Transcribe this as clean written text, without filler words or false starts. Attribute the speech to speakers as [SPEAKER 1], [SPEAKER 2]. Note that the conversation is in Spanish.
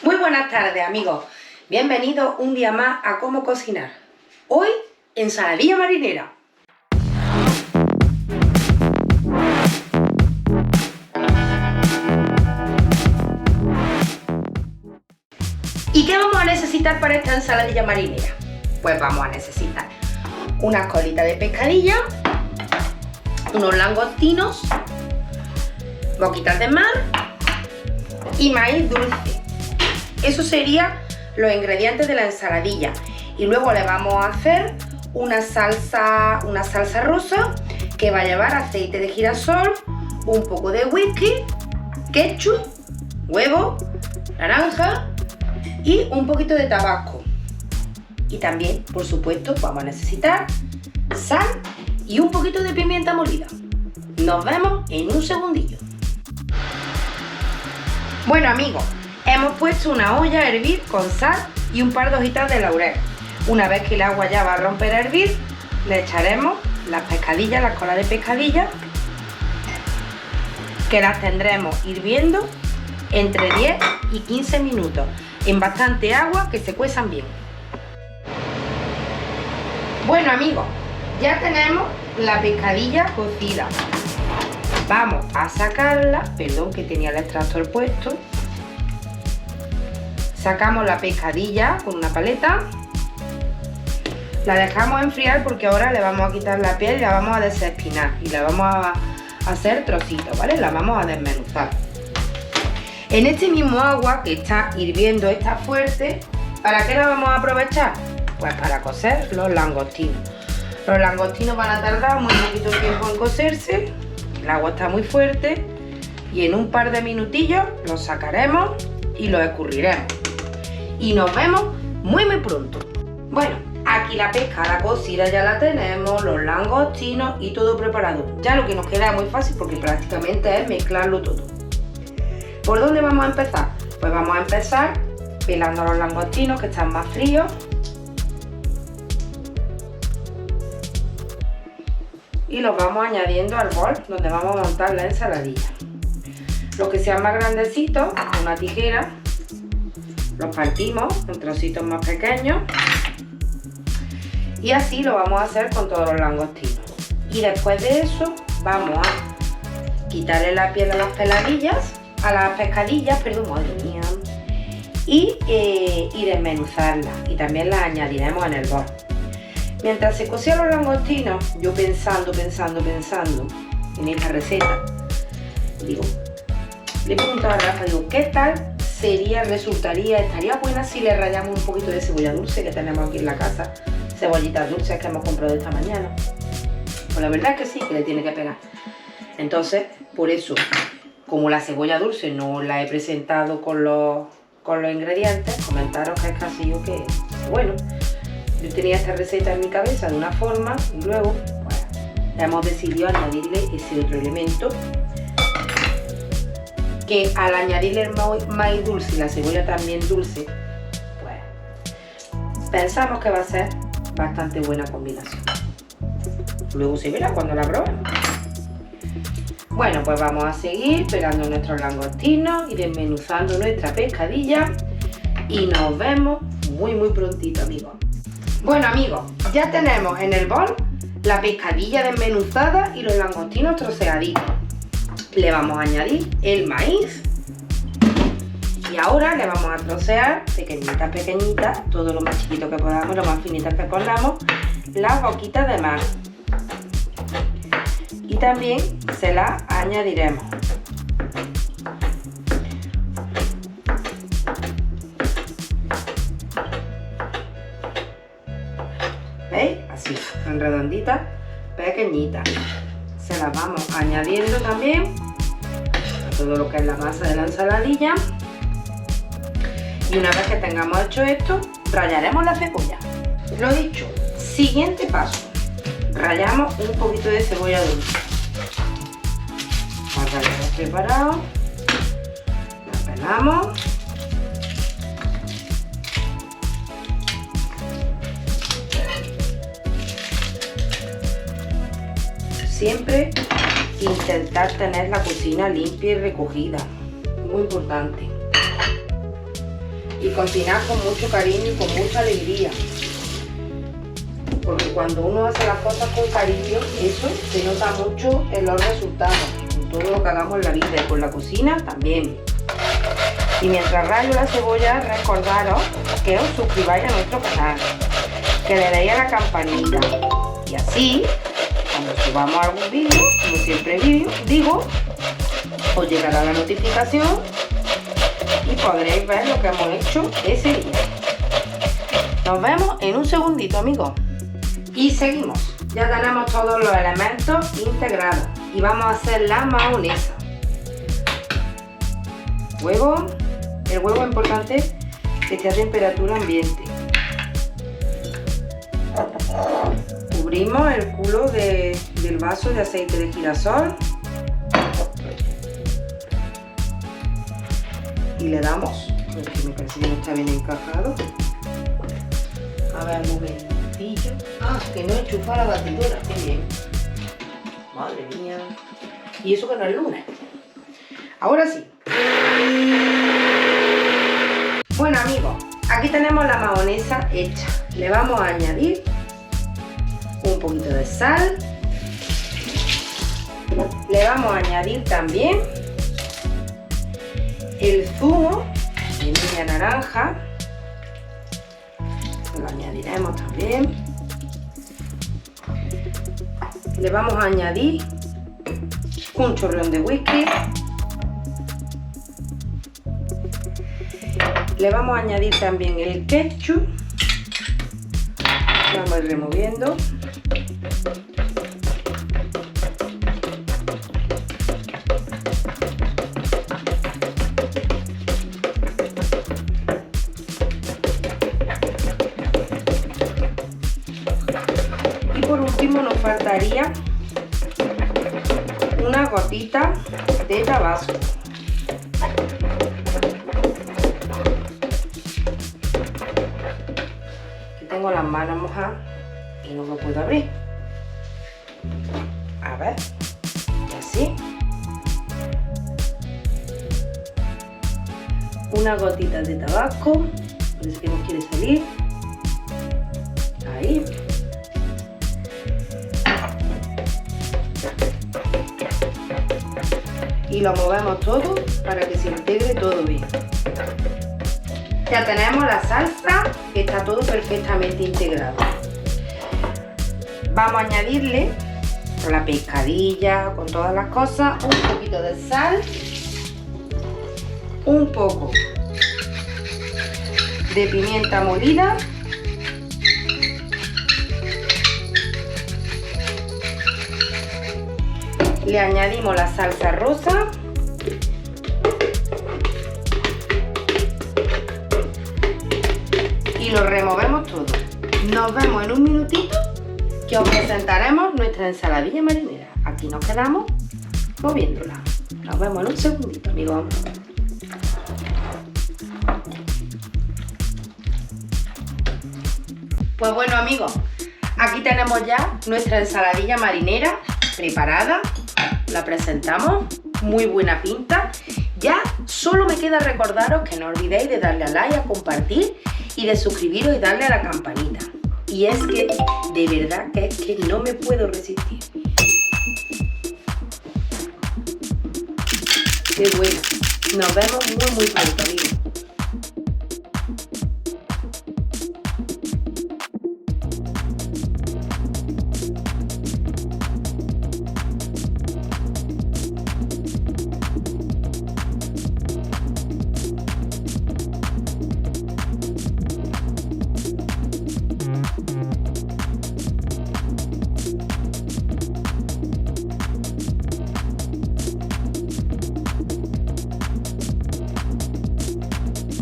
[SPEAKER 1] Muy buenas tardes, amigos. Bienvenidos un día más a Cómo Cocinar. Hoy, ensaladilla marinera. ¿Y qué vamos a necesitar para esta ensaladilla marinera? Pues vamos a necesitar unas colitas de pescadilla, unos langostinos, boquitas de mar y maíz dulce. Eso serían los ingredientes de la ensaladilla. Y luego le vamos a hacer una salsa rosa que va a llevar aceite de girasol, un poco de whisky, ketchup, huevo, naranja y un poquito de tabasco. Y también, por supuesto, vamos a necesitar sal y un poquito de pimienta molida. Nos vemos en un segundillo. Bueno, amigos, hemos puesto una olla a hervir con sal y un par de hojitas de laurel. Una vez que el agua ya va a romper a hervir, le echaremos las pescadillas, las colas de pescadilla, que las tendremos hirviendo entre 10 y 15 minutos en bastante agua, que se cuezan bien. Bueno, amigos, ya tenemos la pescadilla cocida. Vamos a sacarla, perdón que tenía el extractor puesto. Sacamos la pescadilla con una paleta, la dejamos enfriar porque ahora le vamos a quitar la piel y la vamos a desespinar y la vamos a hacer trocitos, ¿vale? La vamos a desmenuzar. En este mismo agua que está hirviendo, está fuerte, ¿para qué la vamos a aprovechar? Pues para cocer los langostinos. Los langostinos van a tardar muy poquito tiempo en cocerse, el agua está muy fuerte y en un par de minutillos los sacaremos y los escurriremos. Y nos vemos muy pronto. Bueno, aquí la pescada cocida ya la tenemos, los langostinos y todo preparado. Ya lo que nos queda es muy fácil porque prácticamente es mezclarlo todo. ¿Por dónde vamos a empezar? Pues vamos a empezar pelando los langostinos que están más fríos. Y los vamos añadiendo al bol donde vamos a montar la ensaladilla. Los que sean más grandecitos, con una tijera, los partimos en trocitos más pequeños. Y así lo vamos a hacer con todos los langostinos. Y después de eso vamos a quitarle la piel a las pescadillas, perdón, madre mía, y desmenuzarlas. Y también las añadiremos en el bol. Mientras se cocían los langostinos, yo pensando en esta receta, digo, le preguntaba a Rafa, digo, ¿qué tal estaría buena si le rallamos un poquito de cebolla dulce que tenemos aquí en la casa? Cebollitas dulces que hemos comprado esta mañana. Pues la verdad es que sí, que le tiene que pegar. Entonces, por eso, como la cebolla dulce no la he presentado con los ingredientes, comentaros que es casi yo que, bueno, yo tenía esta receta en mi cabeza de una forma y luego, bueno, hemos decidido añadirle ese otro elemento que al añadirle el maíz dulce y la cebolla también dulce, pues pensamos que va a ser bastante buena combinación. Luego se verá cuando la probemos. Bueno, pues vamos a seguir pelando nuestros langostinos y desmenuzando nuestra pescadilla y nos vemos muy prontito, amigos. Bueno, amigos, ya tenemos en el bol la pescadilla desmenuzada y los langostinos troceaditos. Le vamos a añadir el maíz y ahora le vamos a trocear pequeñitas, todo lo más chiquito que podamos, lo más finitas que podamos, las boquitas de mar. Y también se las añadiremos. ¿Veis? Así, en redonditas, pequeñitas. Se las vamos añadiendo también a todo lo que es la masa de la ensaladilla. Y una vez que tengamos hecho esto, rallaremos la cebolla. Lo dicho, siguiente paso. Rallamos un poquito de cebolla dulce. Ahora ya lo hemos preparado. La pelamos. Siempre intentar tener la cocina limpia y recogida, muy importante. y cocinar con mucho cariño y con mucha alegría. Porque cuando uno hace las cosas con cariño, eso se nota mucho en los resultados, en todo lo que hagamos en la vida y con la cocina también. Y mientras rayo la cebolla, recordaros que os suscribáis a nuestro canal, que le deis a la campanita y así, cuando subamos algún vídeo, como siempre digo, os llegará la notificación y podréis ver lo que hemos hecho ese día. Nos vemos en un segundito, amigos. Y seguimos. Ya tenemos todos los elementos integrados y vamos a hacer la mayonesa. Huevo. El huevo es importante que esté a temperatura ambiente. Cubrimos el culo del vaso de aceite de girasol y le damos, porque me parece que no está bien encajado. A ver, un momentillo. Ah, que no he enchufado la batidora, qué bien. Madre mía. Y eso que no es lunes. Ahora sí. Bueno, amigos, aquí tenemos la mayonesa hecha. Le vamos a añadir un poquito de sal. Le vamos a añadir también el zumo de media naranja. Lo añadiremos también. Le vamos a añadir un chorrón de whisky. Le vamos a añadir también el ketchup. Vamos a ir removiendo. Y por último nos faltaría una gotita de tabasco. Tengo las manos mojadas y no lo puedo abrir. A ver, y así. Una gotita de tabasco, parece que no quiere salir. Ahí. Y lo movemos todo para que se integre todo bien. Ya tenemos la salsa, que está todo perfectamente integrado. Vamos a añadirle con la pescadilla, con todas las cosas, un poquito de sal, un poco de pimienta molida, le añadimos la salsa rosa y lo removemos todo. Nos vemos en un minutito que os presentaremos nuestra ensaladilla marinera. Aquí nos quedamos moviéndola. Nos vemos en un segundito, amigos. Pues bueno, amigos, aquí tenemos ya nuestra ensaladilla marinera preparada. La presentamos, muy buena pinta. Ya solo me queda recordaros que no olvidéis de darle a like, a compartir y de suscribiros y darle a la campanita. Y es que, de verdad, que es que no me puedo resistir. Qué bueno. Nos vemos muy pronto, amigos.